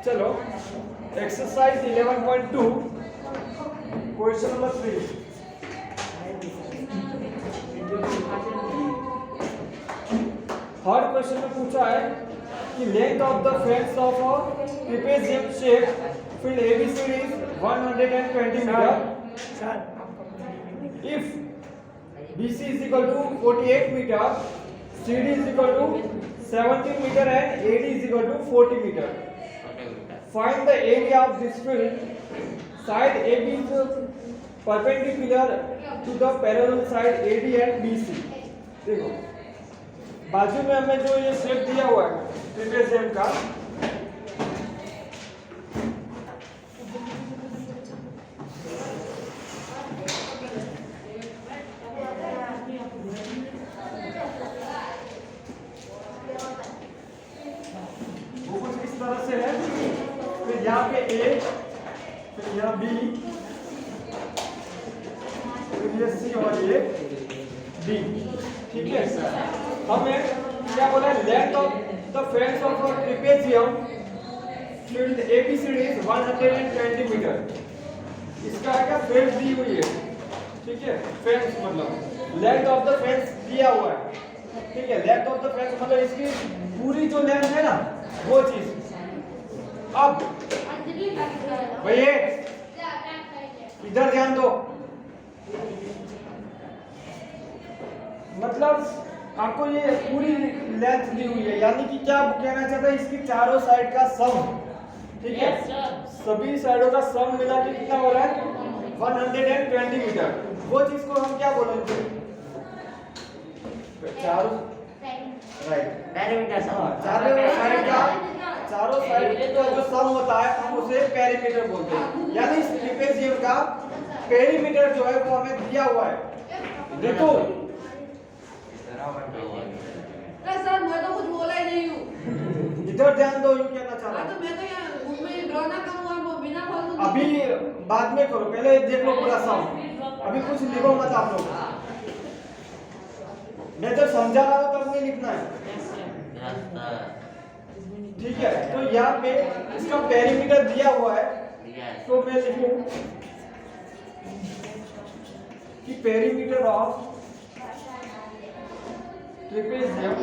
चलो exercise 11.2 question number 3। Third question में पूछा है कि length of the fence of a trapezium shape field ABC is 120 metre if BC is equal to 48 meter, CD is equal to 17 meter and AD is equal to 40 meter. Find the area of this field. Side AB is perpendicular to the parallel side AD and BC. देखो बाजू में हमें जो ये shape दिया हुआ है trapezium का, वो कुछ इस तरह से है। फिर यहाँ पे A, फिर यहाँ B, फिर ये C और ये D। ठीक है, हमें क्या बोला है? Length of the fence of a trapezium field ABCD is 120 metre. इसका क्या फेंस दी हुई है, ठीक है, फेंस मतलब लेंथ ऑफ द फेंस दिया हुआ है, ठीक है। लेंथ ऑफ द फेंस मतलब इसकी पूरी जो लेंथ है ना वो चीज। अब भैया इधर ध्यान दो, मतलब आपको ये पूरी लेंथ दी हुई है, यानी कि क्या कहना चाहता है, इसकी चारों साइड का सम, ठीक है, सभी साइडों का सम मिला के कितना हो रहा है? 120 मीटर। वो चीज को हम क्या बोलेंगे? चारों राइट पेरीमीटर, चारों साइड का जो सम होता है हम उसे पेरीमीटर बोलते हैं। यानी इस ट्रेपेजियम का पेरीमीटर जो है वो हमें दिया हुआ है। देखो सर मैं तो कुछ बोला ही नहीं हूँ। इधर ध्यान दो, यूं कहना चाह रहा तो मैं तो यहाँ उसमें ड्रॉ ना करूँ और बिना फालतू अभी बाद में करो, पहले देख लो पूरा सम। अभी कुछ लिखो मत आप लोग, मैं जब समझा रहा हूँ तब नहीं लिखना है, ठीक है। तो यहाँ पे इसका पेरीमीटर दिया हुआ है, तो मैं लिखूं कि perimeter of trapezium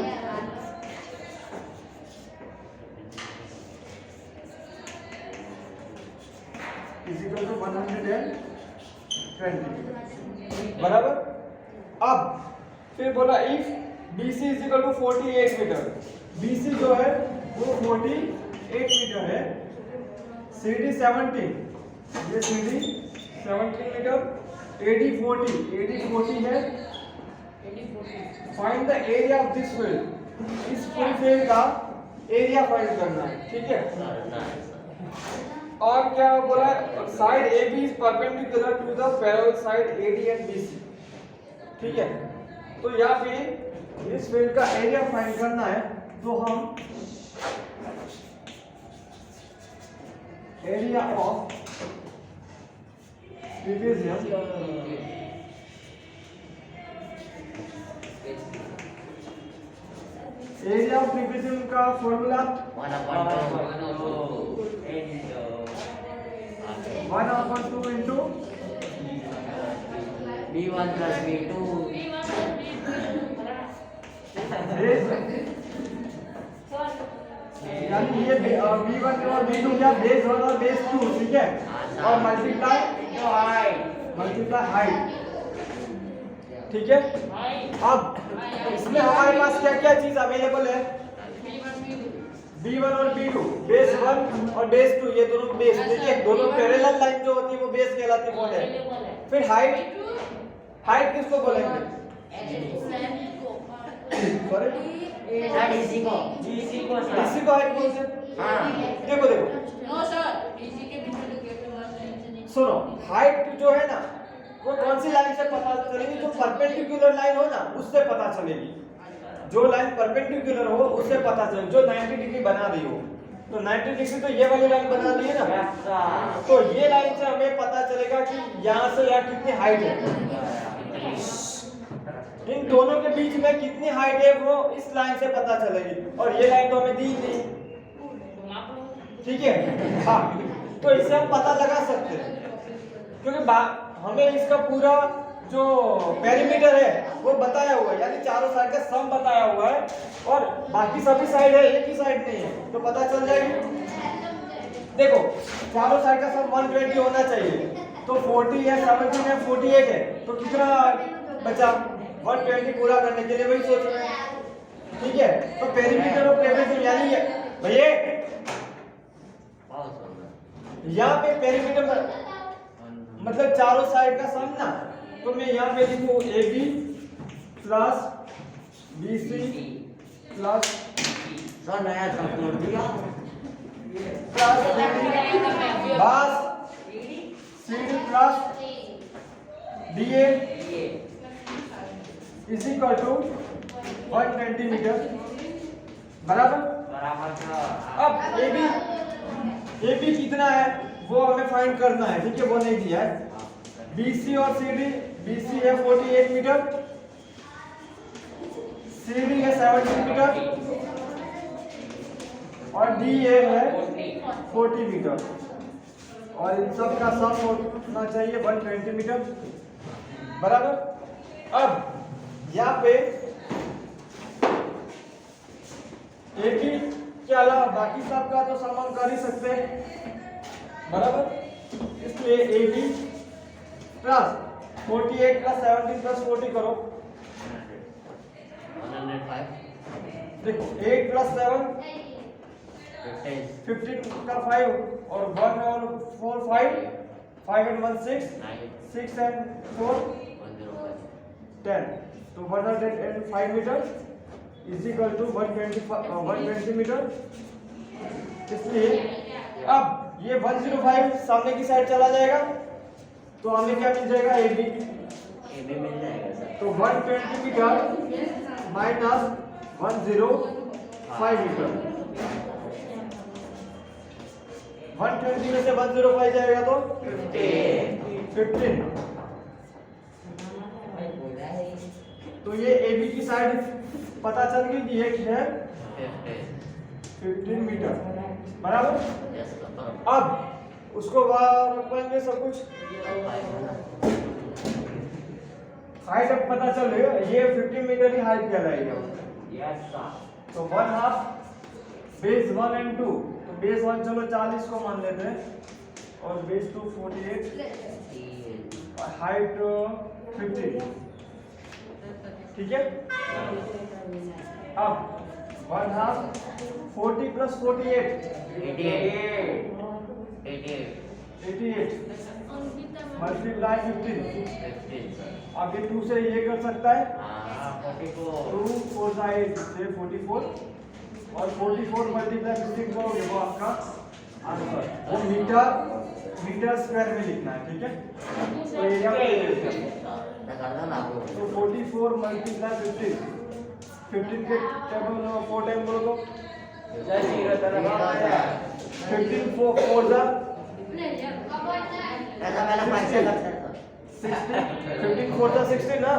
is equal to 120 बराबर। अब फिर बोला if BC is equal to 48 metre, BC जो है वो 48 मीटर है, CD 17, ये CD 17 मीटर, AD 40 है। Find the area of this field, इस पूरी फील्ड का एरिया फाइंड करना है, ठीक है। और क्या बोला? Side AB is perpendicular to the parallel side AD and BC, ठीक है। तो यहाँ पे इस फील्ड का एरिया फाइंड करना है, तो हम area of trapezium area of trapezium का formula 1/2 into B1 plus B2 यानी ये B1 और B2 क्या बेस 1 और बेस 2, ठीक है, और मल्टीप्लाई हाइट, ठीक है। अब इसमें हमारे पास क्या क्या चीज अवेलेबल है? B1 और B2, बेस 1 और बेस 2, ये दोनों बेस, देखिए दोनों पैरेलल लाइन जो होती है वो बेस कहलाती है। फिर हाइट किसको बोलेंगे? सॉरी DC को हाइट बोलते हैं। हाँ। देखो नो सर डीसी के बीच में तो कैसे सुनो, हाइट जो है ना वो कौन सी लाइन से पता चलेगी? जो परपेंडिकुलर लाइन हो ना उससे पता चलेगी, जो लाइन परपेंडिकुलर हो उससे पता चले, जो 90 डिग्री बना रही हो। तो 90 डिग्री तो ये वाली लाइन बना रही है ना, तो ये लाइन से हमें पता चलेगा कि यहाँ से यहाँ कितनी हाइट है, इन दोनों के बीच में कितनी हाइट है वो इस लाइन से पता चलेगी। और ये लाइन तो हमें दी नहीं, ठीक है। हाँ, तो इसे हम पता लगा सकते हैं क्योंकि हमें इसका पूरा जो पेरीमीटर है वो बताया हुआ है, यानी चारों साइड का सम बताया हुआ है और बाकी सभी साइड है, एक ही साइड नहीं है, तो पता चल जाएगी। देखो चारों साइड का सम 120 होना चाहिए, तो 40 है, 17 है, 48 है, तो कितना बचा 120 पूरा करने के लिए, वही सोच रहे हैं। ठीक है, तो पेरीमीटर ऑफ ट्रेपेजियम यानी भैया यहाँ पे पेरीमीटर मतलब चारों साइड का सम ना, तो मैं यहाँ पे लिखूं AB plus BC plus sir नया सब जोड़ दिया प्लस बस CD plus DA is equal to 120 metre बराबर। बराबर सर। अब AB कितना है वो हमें फाइंड करना है, ठीक है, वो नहीं दिया है। BC और CD, BC है 48 मीटर, CD है 17 मीटर और DA है 40 मीटर और इन सब का सम होना चाहिए 120 मीटर बराबर। अब यहाँ पे AB के अलावा बाकी सब का तो सम हम कर ही सकते हैं बराबर, इसलिए AB प्लस 48 प्लस 17 प्लस 40 करो, 105 देखो 8 प्लस 7 15 का 5 और 1 और 4 5 5 and 1 6 6 and 4 10, तो 105 metre is equal to 120 metre. इसलिए अब ये 105 सामने की साइड चला जाएगा तो हमें क्या मिल जाएगा AB मिल जाएगा सर। तो 120 मीटर माइनस 105 मीटर, 120 में से 105 जाएगा तो 15। तो ये AB की साइड पता चल गई कि एक है 15 मीटर बराबर। अब उसको रखेंगे सब कुछ, हाइट अब पता चल रही है, ये 15 मीटर की हाइट कहलाएगा। तो 1/2 बेस 1 and 2, तो बेस 1 चलो 40 को मान लेते हैं और बेस 2 48 और हाइट 15, ठीक है। अब 1/2 40 प्लस 48 88 मल्टीप्लाई 15। अब ये 2 से ये कर सकता है 2 4 8 से 44 और 44 मल्टीप्लाई 15 करोगे वो आपका आंसर, वो मीटर स्क्वायर में लिखना है, ठीक है। तो एरिया तो 44 मल्टीप्लाई 15 के टेबल 4 टाइम बोलो तो 15 4 जा 15 4 जा 60 ना,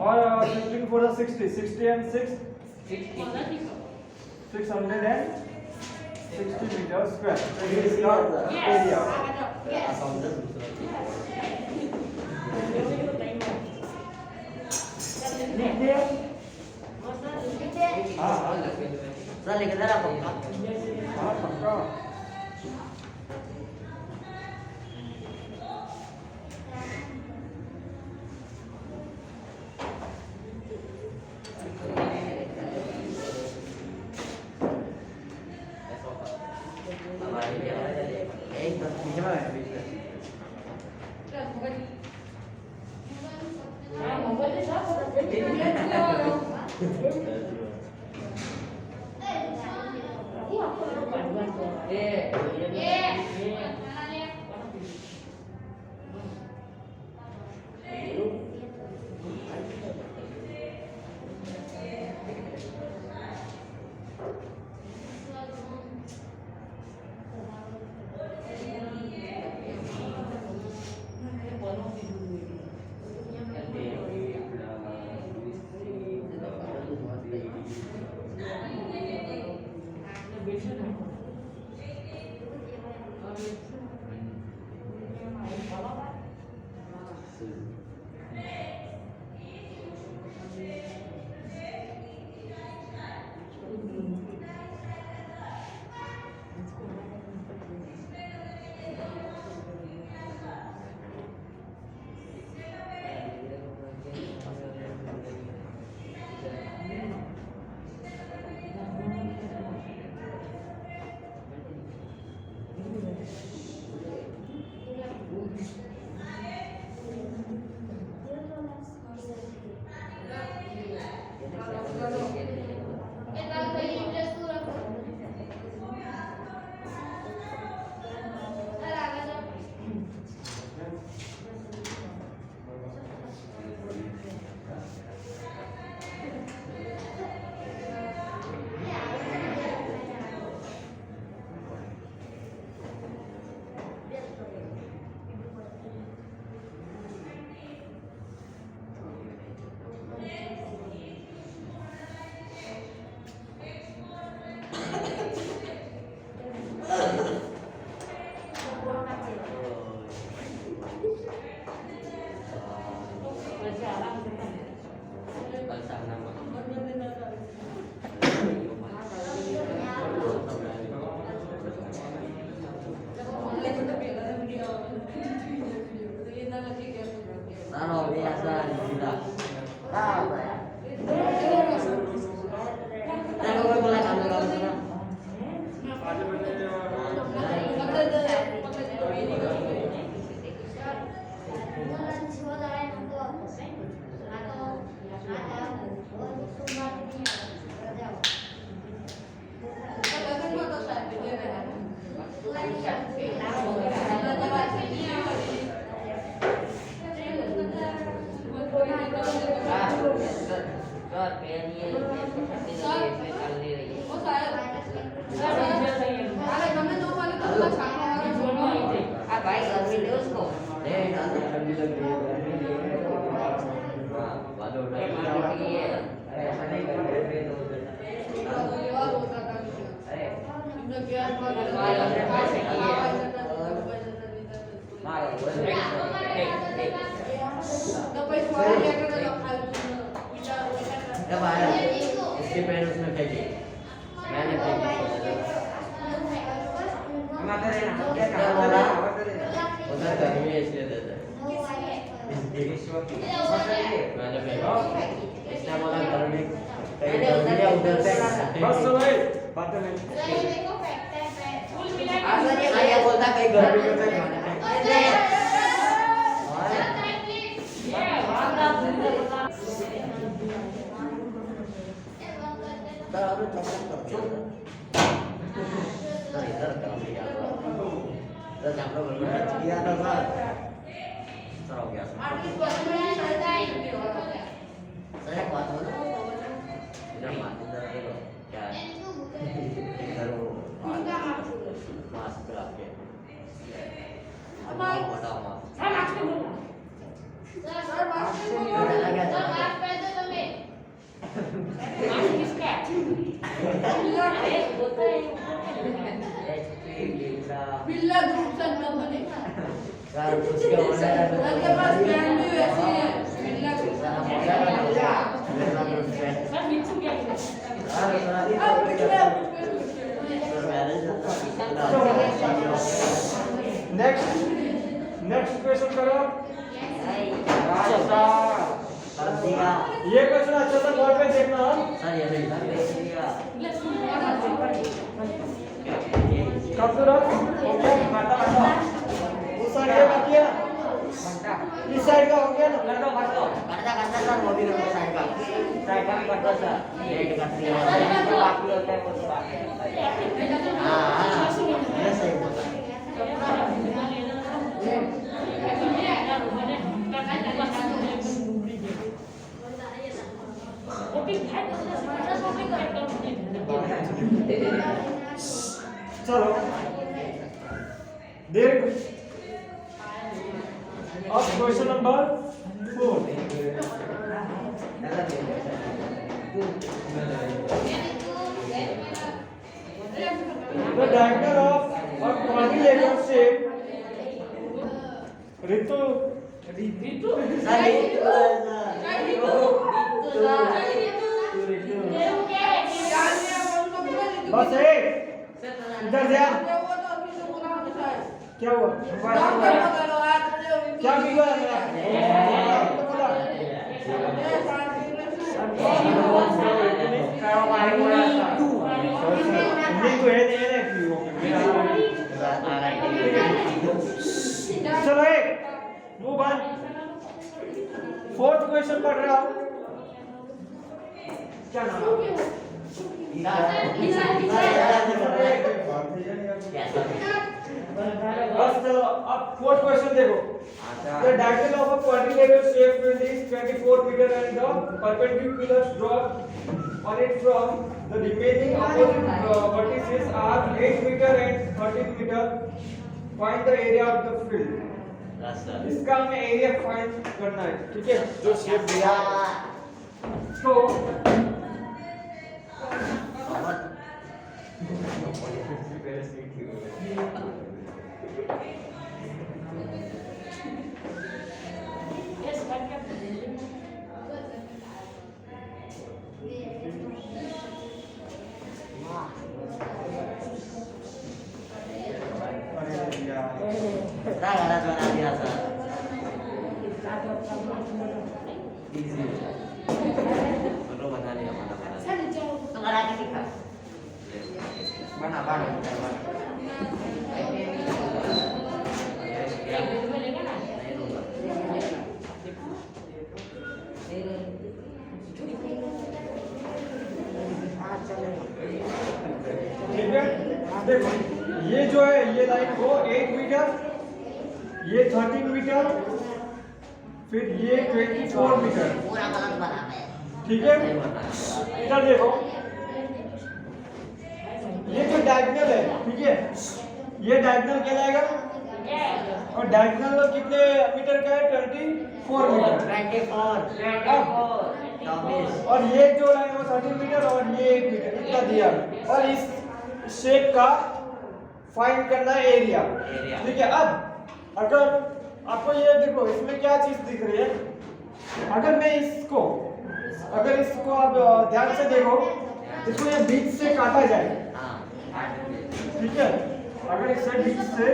और 15 4 जा 60 and 6 660 मीटर स्क्वायर, तो ये इसका एरिया। लिख दिया? हाँ सर लिख दे रहा पक्का। हाँ पक्का। भाई गर्मी ले उसको ले ठंडी लग रही है हाँ बात उठा रही है ऐसा नहीं करते जब आया इसके पैर उसमें फेंके मैंने फेंकी क्या बोला उधर गर्मी है इसलिए देता है मैंने फेंका इसने बोला गर्मी कहीं गर्मी है उधर से बस चलो भाई बातें नहीं ये बोलता कहीं गर्मी में से खाने सर और चक्कर कर दिया सर इधर कर दिया सर हम लोग किया था सर हो गया सर एक बात बोलो इधर इधर क्या है इधर वो मास्क लगा के बताओ बिल्ला ग्रुप से नाम बने यार उसके उनके पास ब्रांड भी वैसी है बिल्ला ग्रुप सर मिक्स क्या नेक्स्ट क्वेश्चन करो ये क्वेश्चन अच्छा सा बोर्ड पे देखना सर ये कब तुरंत हो गया उस साइड का बाकी है इस साइड का हो गया ना करता सर वो भी करता साइड का भी करता सर रेड करती है बाकी होता है कुछ बाकी हां ये सही बोला चलो देख अब question number 4 The diagonal of a quadrilateral shape Ritu बस एक इधर जा क्या हुआ क्या बिगड़ा मेरा नहीं तो है चलो एक मूव ऑन फोर्थ क्वेश्चन पढ़ रहा हूँ क्या नाम बस चलो अब फोर्थ क्वेश्चन देखो the diagonal of a quadrilateral shape field is 24 meter and the perpendiculars drawn on it from the remaining opposite vertices are 8 meter and 13 meter. Find the area of the field. इसका हमें area find करना है ठीक है जो shape दिया तो बना दिया सर इजी फोटो बना लिया तो बना के दिखा बना ठीक है देखो ये जो है ये लाइन को 8 मीटर ये 13 मीटर फिर ये 24 मीटर पूरा गलत बना है ठीक है इधर देखो ये जो डायगोनल है ठीक है ये डायगोनल कहलाएगा और डायगोनल कितने मीटर का है 24 मीटर 24 और ये जो लाइन वो 30 मीटर और ये 8 मीटर इतना दिया और इस शेप का फाइंड करना है एरिया ठीक है। अब अगर आपको ये देखो इसमें क्या चीज दिख रही है, अगर मैं इसको आप ध्यान से देखो इसको ये बीच से काटा जाए ठीक है, अगर इसे बीच से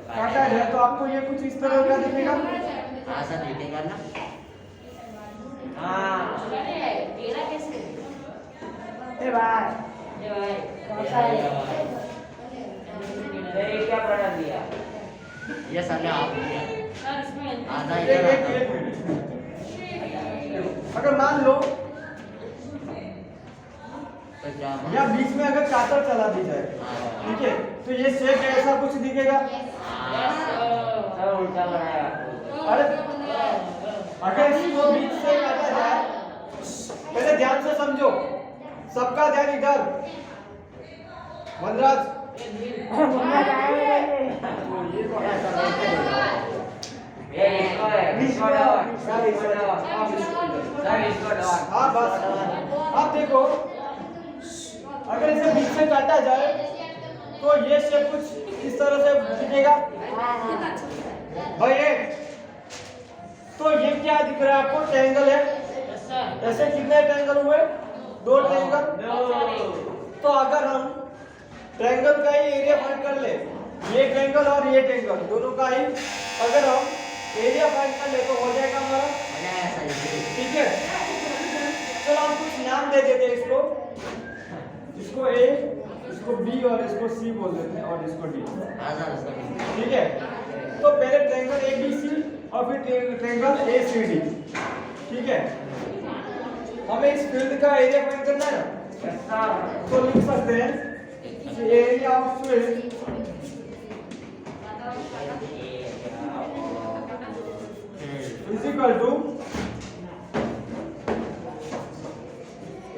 काटा जाए तो आपको ये कुछ इस तरह का दिखेगा। सर दिखेगा ना। ए भाई क्या प्रोडक्ट दिया ये सर ने आप दिया आधा एक मिनट, अगर मान लो तो क्या या बीच में अगर कातर चला दी जाए ठीक है तो ये शेप ऐसा कुछ दिखेगा। सर उल्टा बनाया अरे अगर इसको बीच से काटा जाए, पहले ध्यान से समझो, सबका ध्यान इधर। वनराज हाँ बस अब देखो अगर इसे बीच से काटा जाए तो ये शेप कुछ इस तरह से दिखेगा भाई। तो ये क्या दिख रहा है आपको, ट्रायंगल है। ऐसे कितने ट्रायंगल हुए, 2 ट्रायंगल। तो अगर हम ट्रायंगल का ही एरिया फाइंड कर ले, ये ट्रायंगल और ये ट्रायंगल दोनों का ही अगर हम एरिया फाइंड कर ले तो हो जाएगा हमारा ठीक है। चलो हम कुछ नाम दे देते हैं इसको ए, इसको बी और इसको सी बोल देते हैं और इसको डी ठीक है। तो पहले ट्रायंगल ए बी सी और फिर ट्रायंगल ए सी डी ठीक है। हमें इस फील्ड का एरिया फाइंड करना है ना, तो लिख सकते हैं area of field is equal to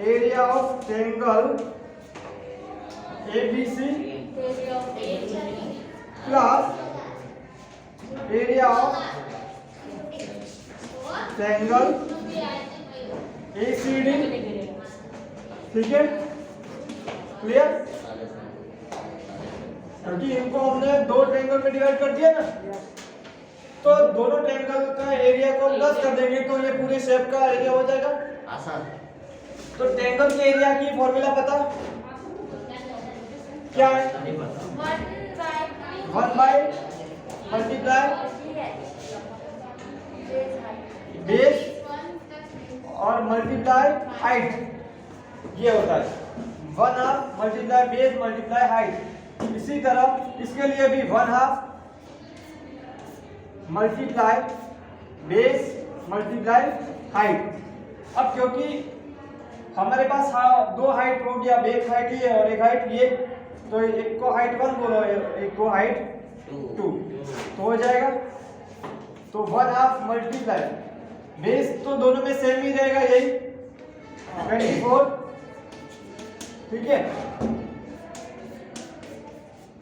area of triangle ABC plus area of triangle ACD ठीक है, क्लियर। क्योंकि इनको हमने 2 ट्रायंगल में डिवाइड कर दिया ना, तो दोनों ट्रायंगल का एरिया को 10 कर देंगे तो ये पूरे शेप का एरिया हो जाएगा। तो ट्रायंगल के एरिया की फॉर्मूला पता क्या है, 1 बाय मल्टीप्लाई बेस और मल्टीप्लाई हाइट, ये होता है 1/2 मल्टीप्लाई बेस मल्टीप्लाई हाइट। इसी तरह इसके लिए भी 1/2 मल्टीप्लाई बेस मल्टीप्लाई हाइट। अब क्योंकि हमारे पास 2 हाइट हो गया, एक हाइट ये और एक हाइट ये, तो एक को हाइट 1 बोलो एक को हाइट 2 तो हो जाएगा। तो 1/2 मल्टीप्लाई बेस तो दोनों में सेम ही रहेगा यही 24 ठीक है।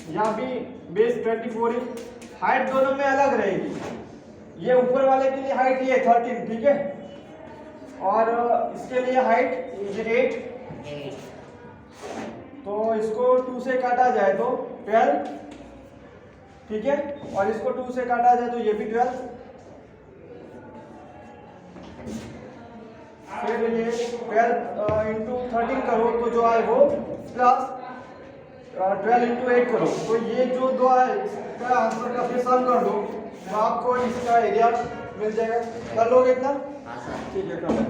यहाँ भी बेस 24 है, हाइट दोनों में अलग रहेगी। ये ऊपर वाले के लिए हाइट ये 13 ठीक है और इसके लिए हाइट 8 तो इसको 2 से काटा जाए तो 12 ठीक है और इसको 2 से काटा जाए तो ये भी 12। फिर ये 12 इंटू 13 करो तो जो आए वो प्लस 12 इंटू 8 करो तो ये जो 2 आए इसका आंसर का फिर सम कर दो तो आपको इसका एरिया मिल जाएगा। कर लोगे इतना ठीक है कर लो।